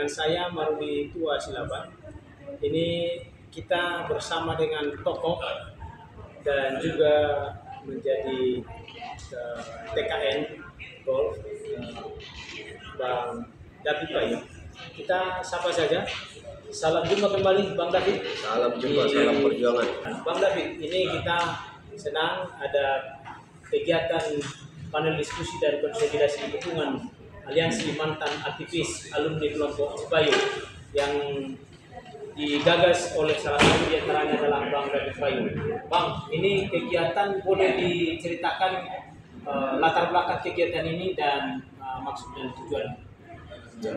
saya Marudi Tua Silaban. Ini kita bersama dengan tokoh dan juga menjadi TKN Golf Bang David Bayu. Kita sapa saja. Salam jumpa kembali Bang David. Salam jumpa, salam perjuangan. Bang David, ini kita senang ada kegiatan panel diskusi dan konsolidasi dukungan Aliansi Mantan Aktivis Alumni Kelompok Cipayu yang digagas oleh salah satu di antaranya adalah Bang David Bayu. Bang, ini kegiatan boleh diceritakan latar belakang kegiatan ini dan maksud dan tujuan? Ya,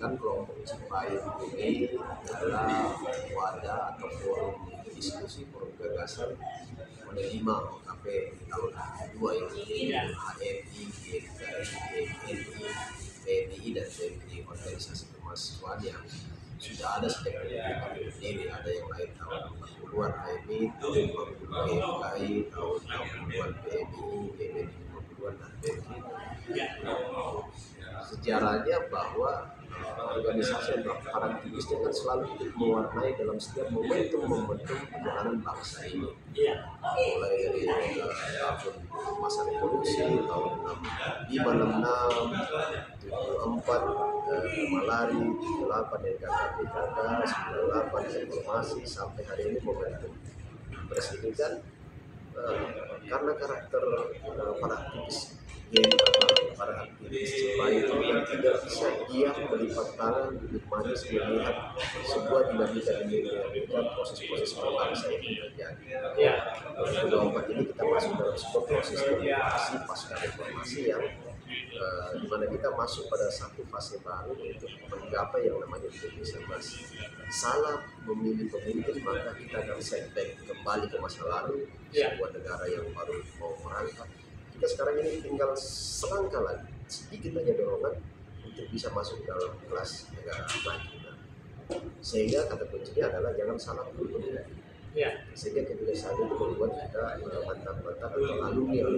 kan kelompok Cipayu ini adalah wadah atau forum diskusi, forum gagasan menerima OKP tahun 2002 ya, HMI, GKI, GNI, PNI dan PMI, organisasi kemahasiswaan yang sudah ada sejak berdiri. Ada yang lain tahun 40-an HMI, tahun 50-an GKI, tahun 60-an PMI, GNI 50-an dan PMI. Sejarahnya bahwa organisasi dan para aktivisnya kan selalu mewarnai dalam setiap momentum perjalanan bangsa ini. Mulai dari tahun masa revolusi, tahun 65, 66, 74, Malari, 78 dari KKP, 98 reformasi sampai hari ini momentum presiden kan karena karakter para aktivis para aktivis Cipayu itu yang tidak bisa diam melipat tangan duduk manis melihat sebuah dinamika proses-proses berbangsa ini terjadi. 2024 ini kita masuk dalam sebuah proses demokrasi pasca reformasi yang di mana kita masuk pada satu fase baru untuk menggapai yang namanya 2019. Salah memilih pemimpin maka kita akan setback kembali ke masa lalu, sebuah negara yang baru mau merangkak. Kita sekarang ini tinggal selangkah lagi, sedikit aja dorongan untuk bisa masuk dalam kelas negara maju. Sehingga kata kuncinya adalah jangan salah dulu. Sehingga kebiasaan itu membuat kita mantan-mantan atau alumni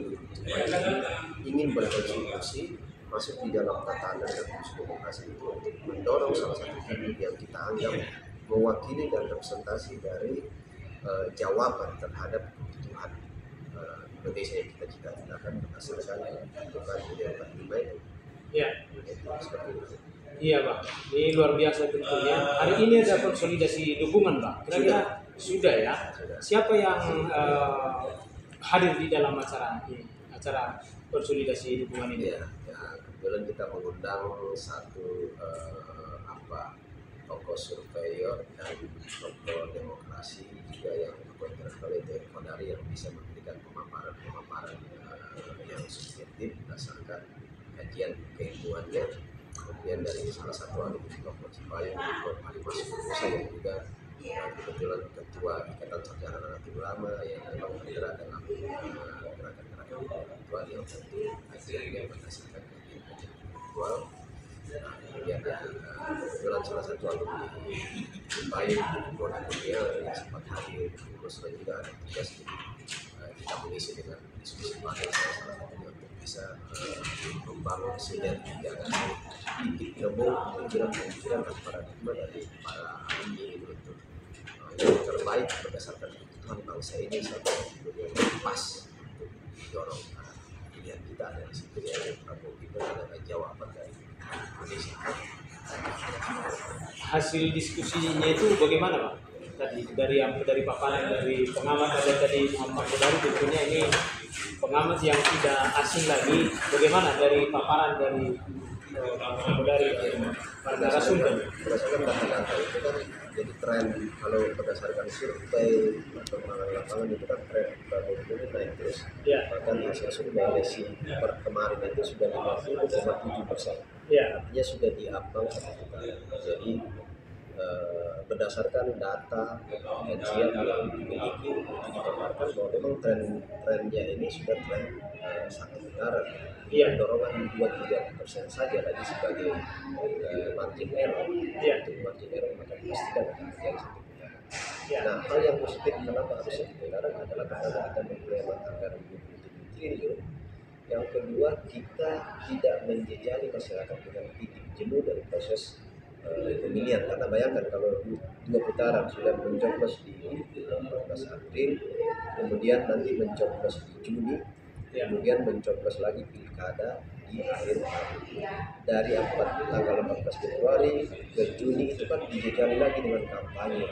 ingin berkontribusi masuk di dalam tatanan dan proses demokrasi itu untuk mendorong salah satu figur yang kita anggap mewakili dan representasi dari jawaban terhadap kebutuhan Indonesia yang kita cita-citakan berdasarkan kebutuhan yang terlima itu. Seperti itu. Iya Bang, ini luar biasa tentunya. Hari ini ada konsolidasi dukungan Bang. Kira-kira sudah ya. Siapa yang hadir di dalam acara ini? Acara konsolidasi dukungan ini? Kebetulan kita mengundang satu tokoh surveyor dan tokoh demokrasi juga yang tokoh intelektual Kodari yang bisa memberikan pemaparan yang subjektif berdasarkan kajian keilmuannya. Kemudian dari salah satu alumni kelompok Cipayu, Prof. Ali Masuk Musa yang juga kebetulan ketua Ikatan Sarjana Nahdlatul Ulama yang memang bergerak dalam gerakan-gerakan intelektual yang tentu kajiannya berdasarkan kajian intelektual. Kemudian kebetulan salah satu alumni Cipayu, Prof. Dunia yang sempat hadir, terus juga ada tugas kita mengisi dengan diskusi panel salah satunya untuk bisa membangun sinergi gagasan titik temu pemikiran dan paradigma dari para alumni ini untuk yang terbaik berdasarkan kebutuhan bangsa ini sampai yang pas untuk mendorong pilihan kita dari situ ya Prabowo kita adalah jawaban dari Indonesia. Hasil diskusinya itu bagaimana Pak? Tadi dari paparan dari pengamat ada tadi Muhammad Kodari, tentunya ini pengamat yang tidak asing lagi. Bagaimana dari paparan dari Muhammad Kodari para narasumber? Berdasarkan data-data itu kan jadi tren kalau berdasarkan survei atau penanganan lapangan itu kan tren Prabowo ini naik terus. Bahkan hasil survei LSI per kemarin itu sudah 50,7%. Artinya sudah diambang sama kita. Jadi berdasarkan data kajian yang dimiliki dipaparkan bahwa memang trennya ini sudah tren satu negara. Dorongan 2-3% saja lagi sebagai margin error. Untuk margin error maka pastikan akan terjadi satu putaran. Nah, hal yang positif kenapa harus satu putaran adalah karena kita menghemat anggaran 27 triliun. Yang kedua, kita tidak menjejali masyarakat dengan titik jenuh dari proses pemilihan. Karena bayangkan kalau 2 putaran sudah mencoblos di 14 April, kemudian nanti mencoblos di Juni, kemudian mencoblos lagi pilkada di akhir tahun. Dari tanggal 14 Februari ke Juni itu kan dijejali lagi dengan kampanye.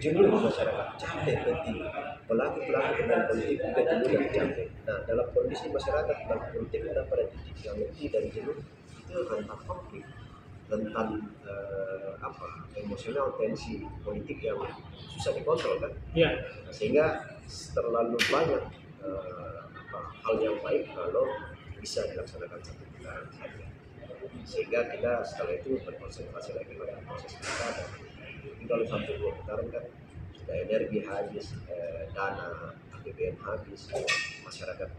Jenuh masyarakat, capek penting. Pelaku-pelaku pemain politik juga jenuh dan capek. Nah, dalam kondisi masyarakat pelaku politik ada pada titik yang letih dan jenuh, itu rentan konflik, rentan emosional, tensi politik yang susah dikontrol kan. Ya. Sehingga terlalu banyak hal yang baik kalau bisa dilaksanakan satu putaran saja. Sehingga kita setelah itu berkonsentrasi lagi pada proses pilkada. Jadi kalau sampai 2 putaran kan sudah energi habis, dana APBN habis, masyarakat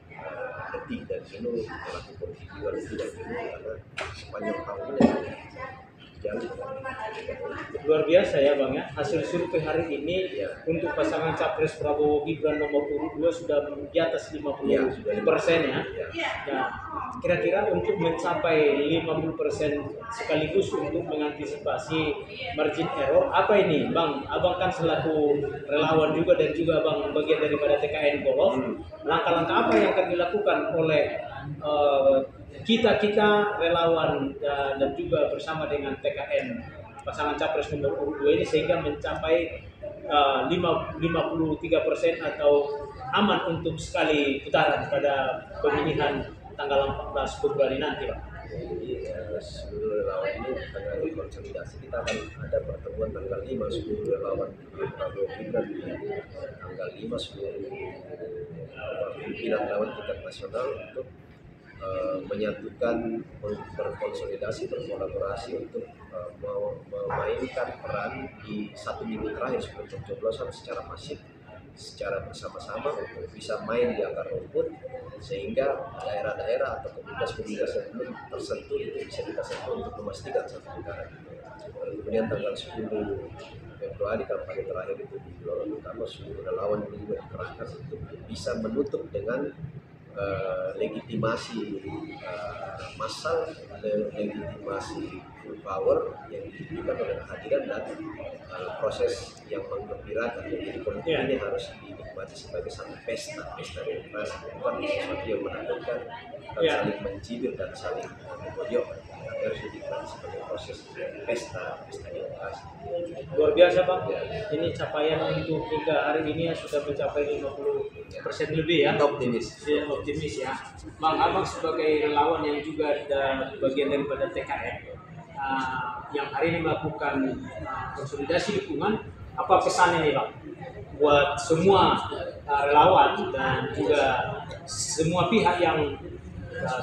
letih dan jenuh, pelaku politik juga letih dan jenuh karena sepanjang tahun ini jalan. Luar biasa ya Bang ya, hasil survei hari ini untuk pasangan Capres Prabowo Gibran nomor urut 2 sudah di atas 50% ya. Nah, kira-kira untuk mencapai 50% sekaligus untuk mengantisipasi margin error, apa ini Bang? Abang kan selaku relawan juga dan juga Bang bagian daripada TKN Golf, langkah-langkah apa yang akan dilakukan oleh kita relawan dan juga bersama dengan TKN pasangan Capres nomor urut 2 ini sehingga mencapai 53% atau aman untuk sekali putaran pada pemilihan tanggal 14 Februari nanti Pak. Jadi seluruh relawan ini tengah konsolidasi. Kita akan ada pertemuan tanggal 5 seluruh relawan Prabowo Gibran, tanggal 5 seluruh pimpinan relawan tingkat nasional untuk menyatukan, berkonsolidasi, berkolaborasi untuk memainkan peran di 1 minggu terakhir sebelum pencoblosan secara masif, secara bersama-sama untuk bisa main di akar rumput sehingga daerah-daerah atau komunitas-komunitas yang belum tersentuh itu bisa kita sentuh untuk memastikan satu putaran. Kemudian tanggal 10 Februari kampanye terakhir itu di Gelora Bung Karno, seluruh relawan ini juga dikerahkan untuk bisa menutup dengan legitimasi massal, legitimasi full power yang diberikan oleh kehadiran dan proses yang menggembirakan. Jadi politik ini harus dinikmati sebagai satu pesta demokrasi, bukan sesuatu yang menakutkan, saling mencibir dan saling memojok. Harus dinikmati sebagai proses pesta demokrasi. Luar biasa Bang, ini capaian untuk hingga hari ini sudah mencapai 50% lebih ya. Optimis Ya. Bang, Abang sebagai relawan yang juga ada bagian daripada TKN yang hari ini melakukan konsolidasi dukungan, apa pesannya nih Bang buat semua relawan dan juga semua pihak yang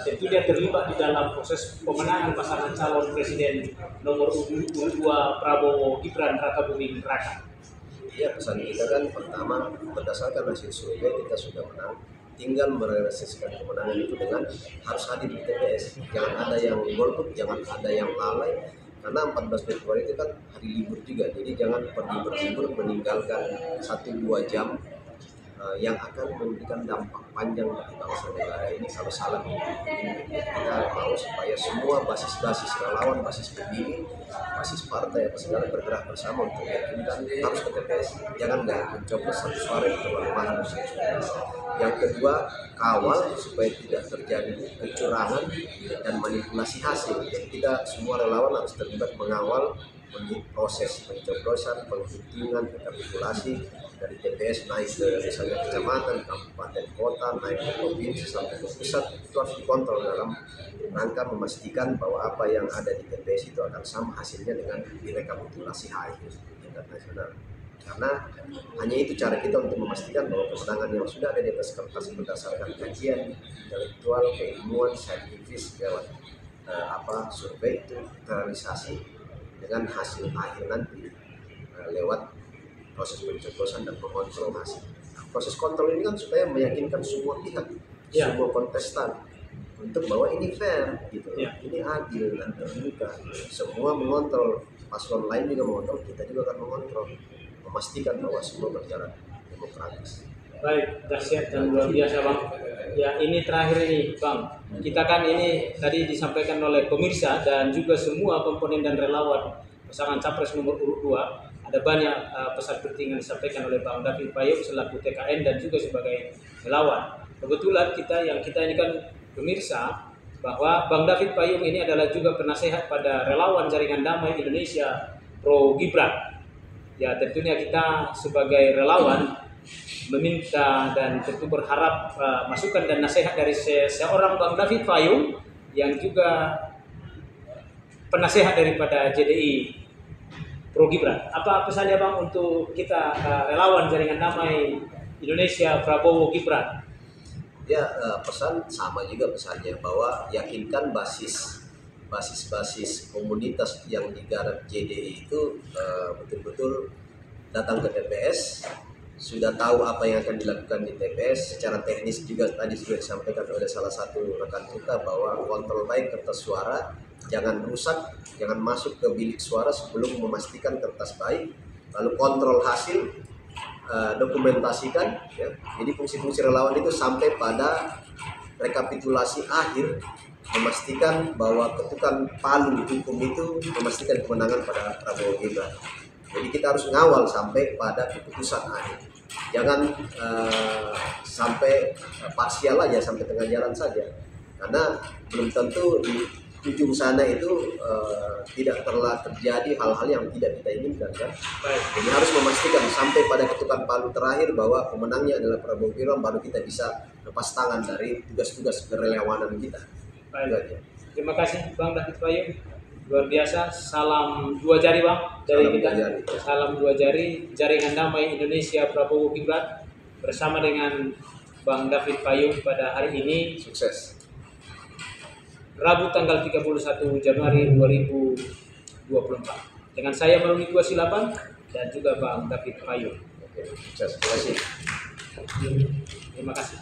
tentunya terlibat di dalam proses pemenangan pasangan calon presiden nomor 2 Prabowo Gibran Raka Buming Raka? Ya, pesan kita kan pertama, berdasarkan hasil survei kita sudah menang, tinggal merealisasikan kemenangan itu dengan harus hadir di TPS. Jangan ada yang golput, jangan ada yang lalai, karena 14 Februari itu kan hari libur juga, jadi jangan pergi berlibur meninggalkan 1-2 jam yang akan memberikan dampak panjang bagi bangsa negara ini kalau salah. Kita mau supaya semua basis-basis relawan, basis pemilih, basis partai apa segala bergerak bersama untuk meyakinkan harus ke TPS. Jangan mencoblos satu suara itu mahal. Yang kedua, kawal supaya tidak terjadi kecurangan dan manipulasi hasil. Jadi kita semua relawan harus terlibat mengawal proses pencoblosan, penghitungan, rekapitulasi dari TPS naik ke misalnya kecamatan, kabupaten, kota, naik ke provinsi sampai ke pusat. Itu harus dikontrol dalam rangka memastikan bahwa apa yang ada di TPS itu akan sama hasilnya dengan direkapitulasi akhir tingkat nasional. Karena hanya itu cara kita untuk memastikan bahwa kemenangan yang sudah ada di atas kertas berdasarkan kajian intelektual, keilmuan, saintifis lewat survei itu terrealisasi dengan hasil akhir nanti lewat proses pencoblosan dan mengontrol hasil. Proses kontrol ini kan supaya meyakinkan semua pihak, semua kontestan untuk bahwa ini fair, gitu, ini adil dan terbuka. Semua mengontrol, paslon lain juga mengontrol, kita juga akan mengontrol, memastikan bahwa semua berjalan demokratis. Baik, dahsyat dan luar biasa Bang. Ya, ini terakhir ini, Bang. Kita kan ini tadi disampaikan oleh pemirsa dan juga semua komponen dan relawan pasangan Capres nomor urut 2. Ada banyak pesan penting yang disampaikan oleh Bang David Payung selaku TKN dan juga sebagai relawan. Kebetulan kita ini kan pemirsa bahwa Bang David Payung ini adalah juga penasehat pada relawan Jaringan Damai Indonesia Pro Gibran. Ya, tentunya kita sebagai relawan meminta dan tentu berharap masukan dan nasihat dari seorang Bang David Payung yang juga penasehat daripada JDI Pro Gibran. Apa pesannya Bang untuk kita relawan Jaringan Damai Indonesia Prabowo Gibran? Ya, pesan sama juga pesannya bahwa yakinkan basis komunitas yang digarap JDI itu betul-betul datang ke TPS, sudah tahu apa yang akan dilakukan di TPS. Secara teknis juga tadi sudah disampaikan oleh salah satu rekan kita bahwa kontrol baik kertas suara, jangan rusak, jangan masuk ke bilik suara sebelum memastikan kertas baik, lalu kontrol hasil, dokumentasikan. Ya. Jadi fungsi-fungsi relawan itu sampai pada rekapitulasi akhir, memastikan bahwa ketukan palu hukum itu memastikan kemenangan pada Prabowo Gibran. Jadi kita harus ngawal sampai pada keputusan akhir. Jangan sampai parsial aja, sampai tengah jalan saja. Karena belum tentu di ujung sana itu tidak terjadi hal-hal yang tidak kita inginkan kan. Jadi harus memastikan sampai pada ketukan palu terakhir bahwa pemenangnya adalah Prabowo Gibran, baru kita bisa lepas tangan dari tugas-tugas kerelawanan kita. Baik. Terima kasih Bang David Payung. Luar biasa, salam 2 jari Bang dari Salam kita. 2 jari. Salam 2 jari Jaringan Damai Indonesia Prabowo Gibran bersama dengan Bang David Payung pada hari ini, Sukses. Rabu tanggal 31 Januari 2024. Dengan saya Maruni Tua Silaban dan juga Bang David Payung. Oke, sukses. Terima kasih. Terima kasih.